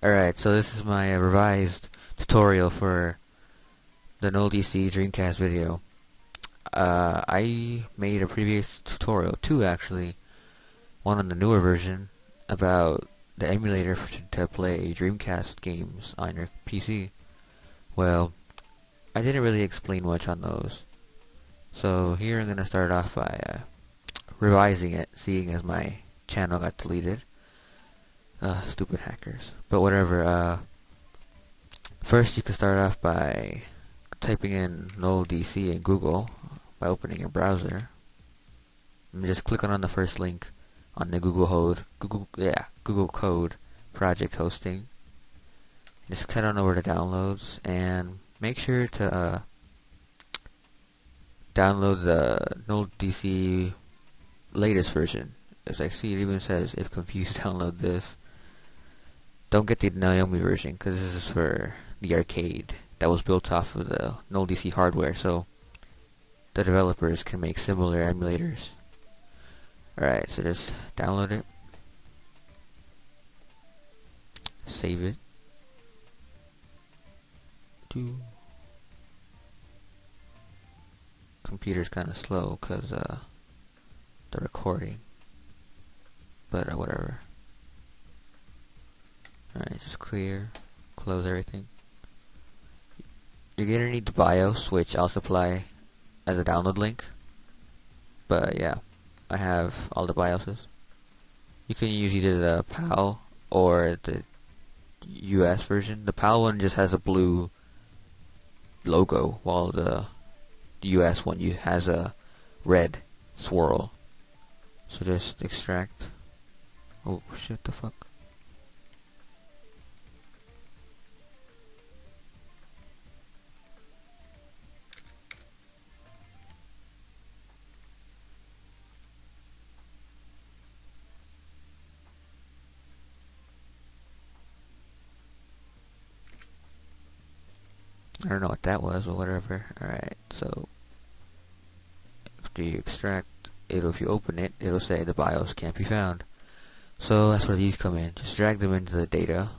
Alright, so this is my revised tutorial for the NullDC Dreamcast video. I made a previous tutorial, two actually, one on the newer version, about the emulator to play Dreamcast games on your PC. Well, I didn't really explain much on those. So here I'm going to start off by revising it, seeing as my channel got deleted. Stupid hackers. But whatever, first you can start off by typing in NullDC in Google by opening your browser. And just clicking on the first link on the Google Code project hosting. Just head on over to downloads and make sure to download the NullDC latest version. As I see, it even says, if confused, download this. Don't get the Naomi version, because this is for the arcade that was built off of the NullDC hardware, so the developers can make similar emulators. Alright, so just download it, save it. Computer's kind of slow because the recording, but whatever. Alright, just close everything. You're gonna need the BIOS, which I'll supply as a download link. But yeah, I have all the BIOSes. You can use either the PAL or the US version. The PAL one just has a blue logo, while the US one has a red swirl. So just extract. Oh shit, the fuck. I don't know what that was, but whatever. Alright, so after you extract, if you open it, it'll say the BIOS can't be found. So that's where these come in. Just drag them into the data.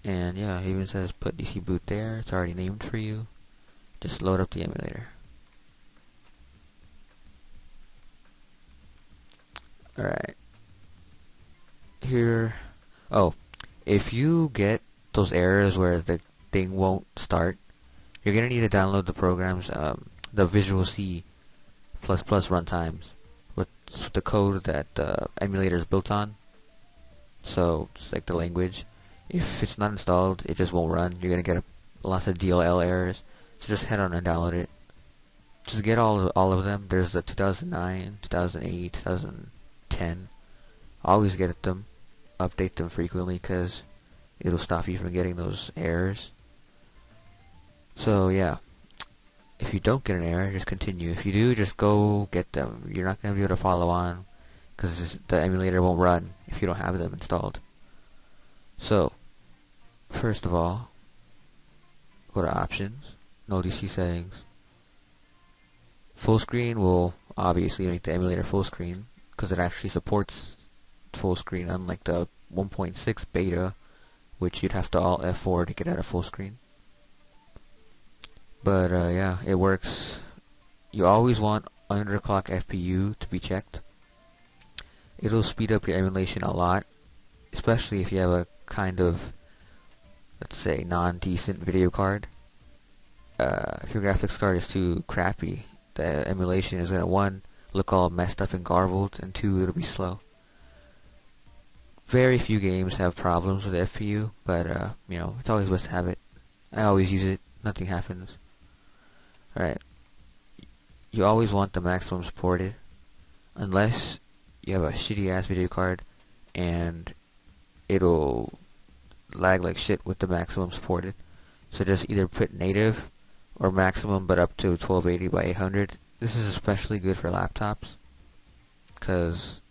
And yeah, it even says put DC boot there. It's already named for you. Just load up the emulator. Alright. Here. Oh, if you get those errors where the thing won't start, you're gonna need to download the programs, the Visual C++ runtimes with the code that the emulator is built on. So it's like the language. If it's not installed, it just won't run. You're gonna get lots of DLL errors. So just head on and download it. Just get all of them. There's the 2009, 2008, 2010. Always get them. Update them frequently, because it'll stop you from getting those errors. So yeah, if you don't get an error, just continue. If you do, just go get them. You're not going to be able to follow on, because the emulator won't run if you don't have them installed. So, first of all, go to Options, NullDC Settings. Full screen will obviously make the emulator full screen, because it actually supports full screen, unlike the 1.6 beta, which you'd have to Alt F4 to get out of full screen. But yeah, it works. You always want underclock FPU to be checked. It'll speed up your emulation a lot, especially if you have a kind of, let's say, non-decent video card. If your graphics card is too crappy, the emulation is gonna, one, look all messed up and garbled, and two, it'll be slow. Very few games have problems with FPU, but you know, it's always best to have it. I always use it. Nothing happens. Alright. You always want the maximum supported, unless you have a shitty ass video card and it'll lag like shit with the maximum supported. So just either put native or maximum, but up to 1280 by 800. This is especially good for laptops, because,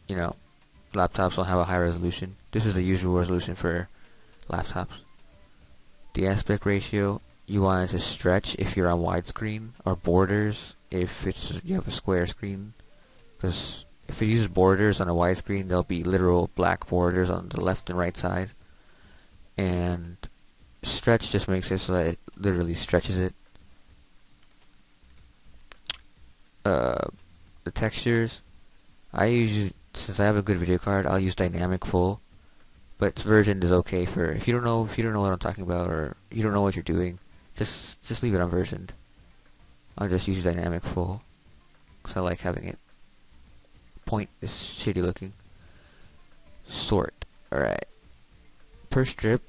you know, laptops don't have a high resolution. This is the usual resolution for laptops. The aspect ratio, you want it to stretch if you're on widescreen, or borders if you have a square screen, because If it uses borders on a widescreen, there'll be literal black borders on the left and right side. And stretch just makes it so that it literally stretches it. The textures, I usually, since I have a good video card, I'll use dynamic full. But versioned is okay for if you don't know what I'm talking about, or you don't know what you're doing, just leave it unversioned. I'll just use dynamic full because I like having it. Point is shitty looking. Sort, alright. Per strip,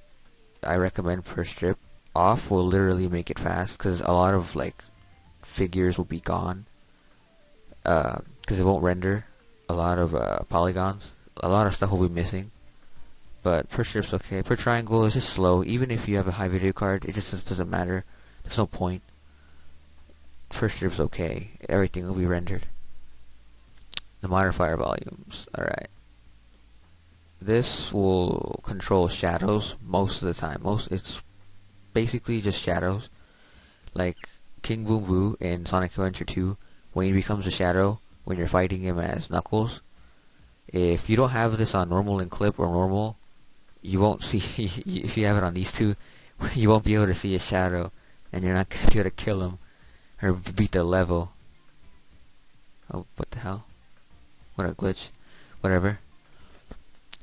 I recommend per strip. Off will literally make it fast because a lot of like figures will be gone because it won't render. A lot of polygons, a lot of stuff will be missing. But per strip's okay. Per triangle is just slow. Even if you have a high video card, it just doesn't matter. There's no point. Per strip's okay. Everything will be rendered. The modifier volumes. Alright. This will control shadows most of the time. It's basically just shadows. Like King Boom Boo in Sonic Adventure 2, when he becomes a shadow, when you're fighting him as Knuckles. If you don't have this on normal and clip or normal, you won't see, if you have it on these two, you won't be able to see a shadow, and you're not going to be able to kill him, or beat the level. Oh, what the hell? What a glitch. Whatever.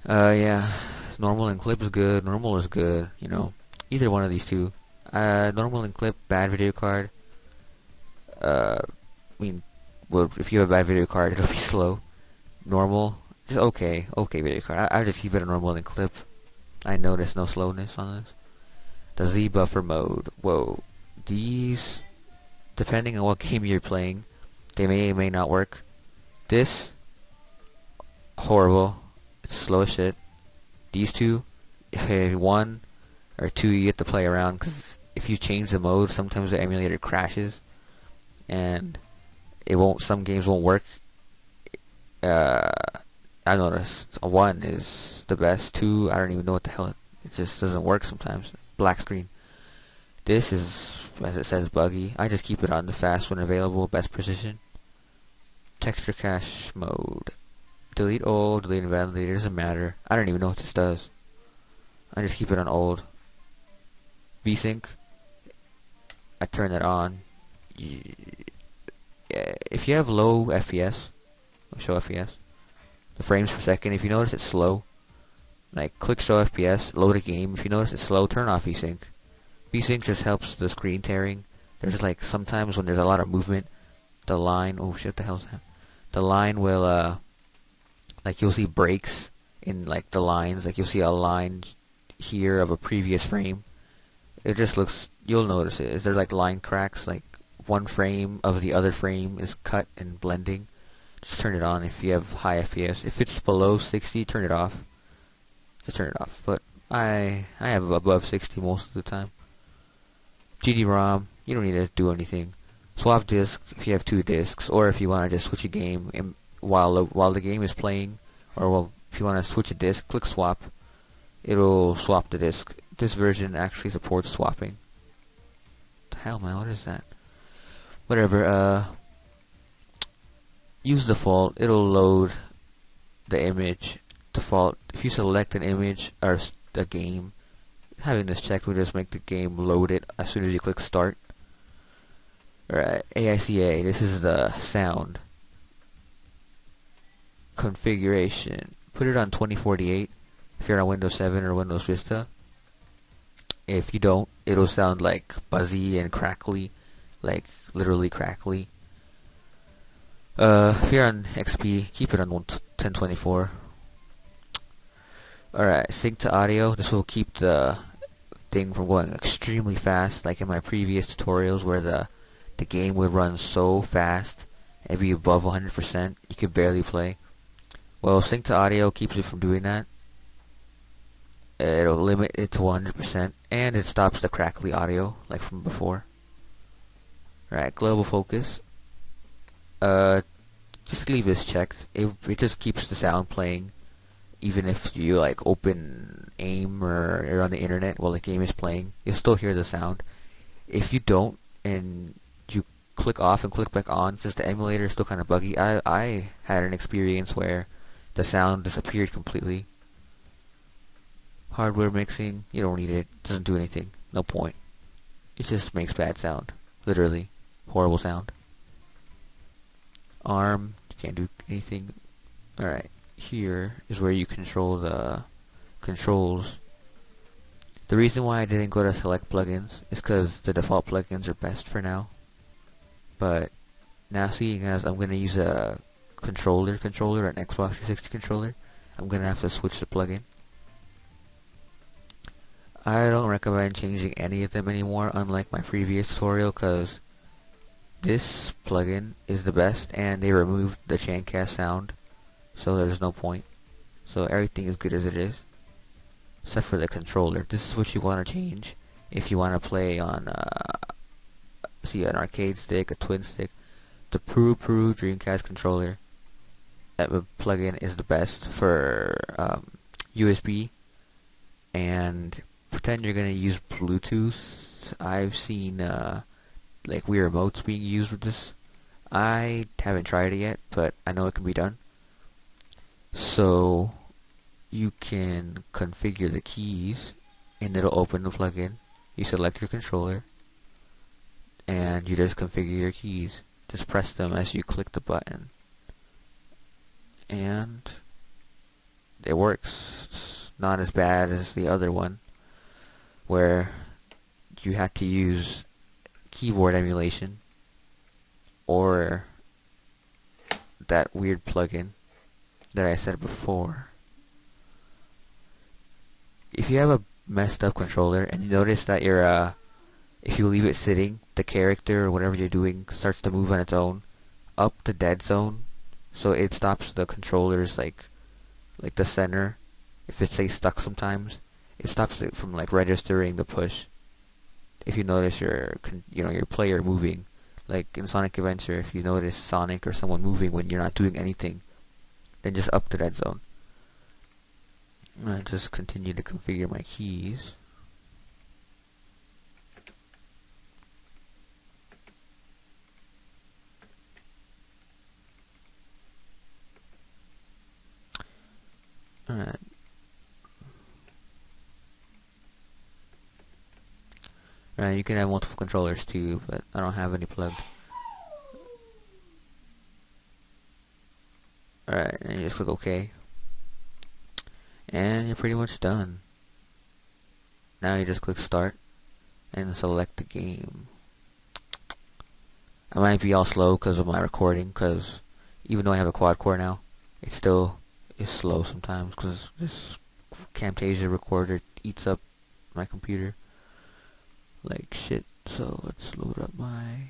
Yeah, normal and clip is good, normal is good, you know, either one of these two. Normal and clip, bad video card. I mean, well, if you have a bad video card, it'll be slow. Normal, just okay video card. I just keep it a normal and clip. I notice no slowness on this. The Z buffer mode. Whoa. These, depending on what game you're playing, they may or may not work. This, horrible. It's slow as shit. These two, one or two, you get to play around because if you change the mode, sometimes the emulator crashes, and it won't. Some games won't work. I noticed 1 is the best. 2, I don't even know what the hell it just doesn't work sometimes. Black screen. This is, as it says, buggy. I just keep it on the fast when available, best precision. Texture cache mode. Delete old, delete invalidate, it doesn't matter. I don't even know what this does. I just keep it on old. VSync. I turn that on. If you have low FPS, I'll show FPS. The frames per second, if you notice it's slow, like click show FPS, load a game. If you notice it's slow, turn off VSync. VSync just helps the screen tearing. There's like sometimes when there's a lot of movement, the line, oh shit, what the hell's that? The line will like you'll see breaks in like the lines, like you'll see a line here of a previous frame. It just looks, you'll notice it. Is there like line cracks, like one frame of the other frame is cut and blending. Just turn it on if you have high FPS. If it's below 60, turn it off. Just turn it off. But I have above 60 most of the time. GD-ROM, you don't need to do anything. Swap disk if you have 2 disks, or if you want to just switch a game while the game is playing, or if you want to switch a disk, click swap. It'll swap the disk. This version actually supports swapping. What the hell, man? What is that? Whatever. Use default. It'll load the image. Default. If you select an image or a game, having this checked will just make the game load it as soon as you click start. Alright, AICA. This is the sound configuration. Put it on 2048 if you're on Windows 7 or Windows Vista. If you don't, it'll sound like buzzy and crackly, like literally crackly. If you're on XP, keep it on 1024. Alright, sync to audio. This will keep the thing from going extremely fast, like in my previous tutorials where the game would run so fast and be above 100%, you could barely play. Well, sync to audio keeps it from doing that. It'll limit it to 100%, and it stops the crackly audio, like from before. Alright, global focus. Just leave this checked. It just keeps the sound playing, even if you like open AIM or you're on the internet while the game is playing. You'll still hear the sound. If you don't, and you click off and click back on since the emulator is still kind of buggy. I had an experience where the sound disappeared completely. Hardware mixing, you don't need it. It doesn't do anything. No point. It just makes bad sound. Literally. Horrible sound. ARM, you can't do anything. Alright, here is where you control the controls. The reason why I didn't go to select plugins is because the default plugins are best for now. But now seeing as I'm going to use a controller, an Xbox 360 controller, I'm going to have to switch the plugin. I don't recommend changing any of them anymore, unlike my previous tutorial, because this plugin is the best and they removed the Chancast sound, so there's no point. So everything is good as it is, except for the controller. This is what you want to change if you want to play on an arcade stick, a twin stick. The Puru Dreamcast controller, that plugin is the best for USB. And pretend you're gonna use Bluetooth. I've seen like Wii remotes being used with this. I haven't tried it yet, but I know it can be done. So you can configure the keys, and it'll open the plugin. You select your controller, and you just configure your keys. Just press them as you click the button, and it works. It's not as bad as the other one, where you had to use keyboard emulation or that weird plugin that I said before. If you have a messed up controller and you notice that if you leave it sitting, the character or whatever you're doing starts to move on its own up the dead zone, so it stops the controllers like the center. If it stays stuck sometimes, it stops it from like registering the push. If you notice your player moving, like in Sonic Adventure, if you notice Sonic or someone moving when you're not doing anything, then just up the dead zone. I just continue to configure my keys. Alright. Alright, you can have multiple controllers too, but I don't have any plugged. Alright, and you just click OK. And you're pretty much done. Now you just click Start and select the game. I might be all slow because of my recording, because even though I have a quad core now, it still is slow sometimes because this Camtasia recorder eats up my computer like shit. So let's load up my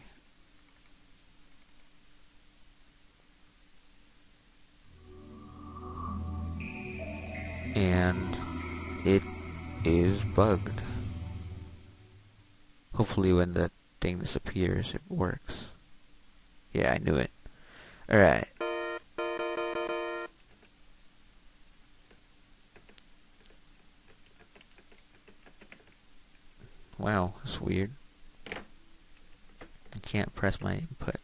and it is bugged. Hopefully when the thing disappears it works. Yeah, I knew it. Alright. Wow, that's weird. I can't press my input.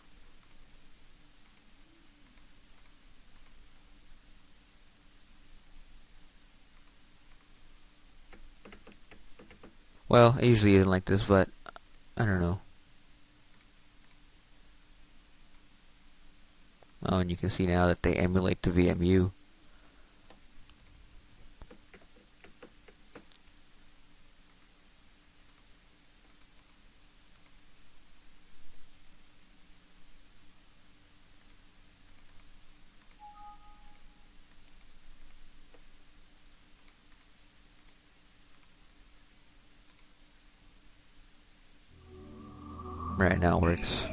Well, it usually isn't like this, but I don't know. Oh, and you can see now that they emulate the VMU. Right now it works.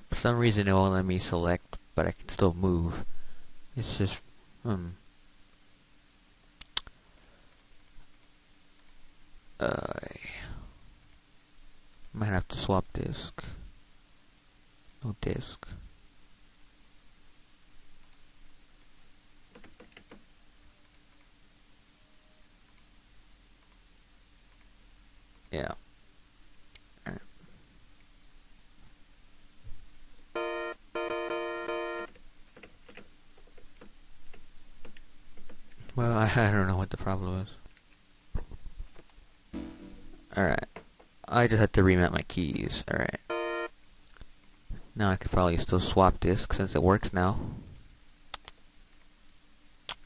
For some reason it won't let me select, but I can still move. It's just, I might have to swap disk. No disk. Yeah. Alright. Well, I don't know what the problem is. Alright. I just had to remap my keys. Alright. Now I could probably still swap disk since it works now.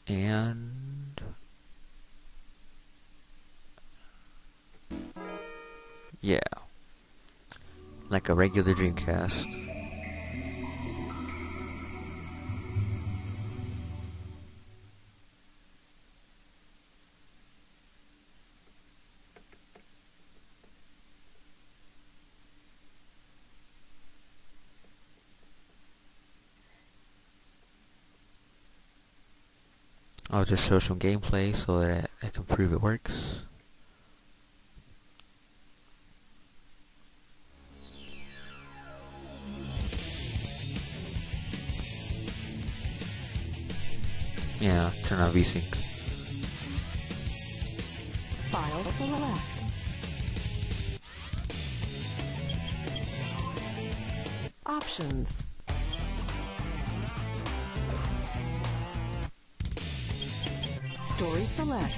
And yeah. Like a regular Dreamcast. I'll just show some gameplay so that I can prove it works. Yeah, turn on VSync. File select. Options. Story select.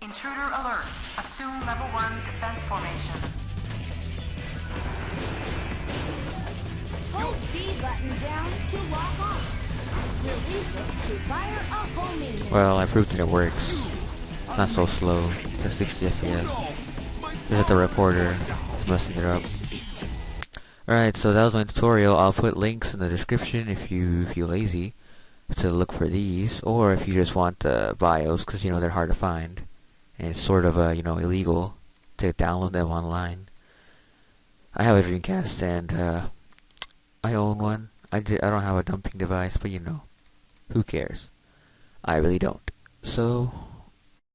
Intruder alert. Assume level 1 defense formation. Hold B button down to lock off. Release it to fire a homing missile. Well, I proved that it works. It's not so slow. It's 60 FPS. Just that the recorder is messing it up. Alright, so that was my tutorial. I'll put links in the description if you feel lazy to look for these, or if you just want the BIOS, because you know they're hard to find, and it's sort of illegal to download them online. I have a Dreamcast and I own one. I don't have a dumping device, but you know, who cares? I really don't. So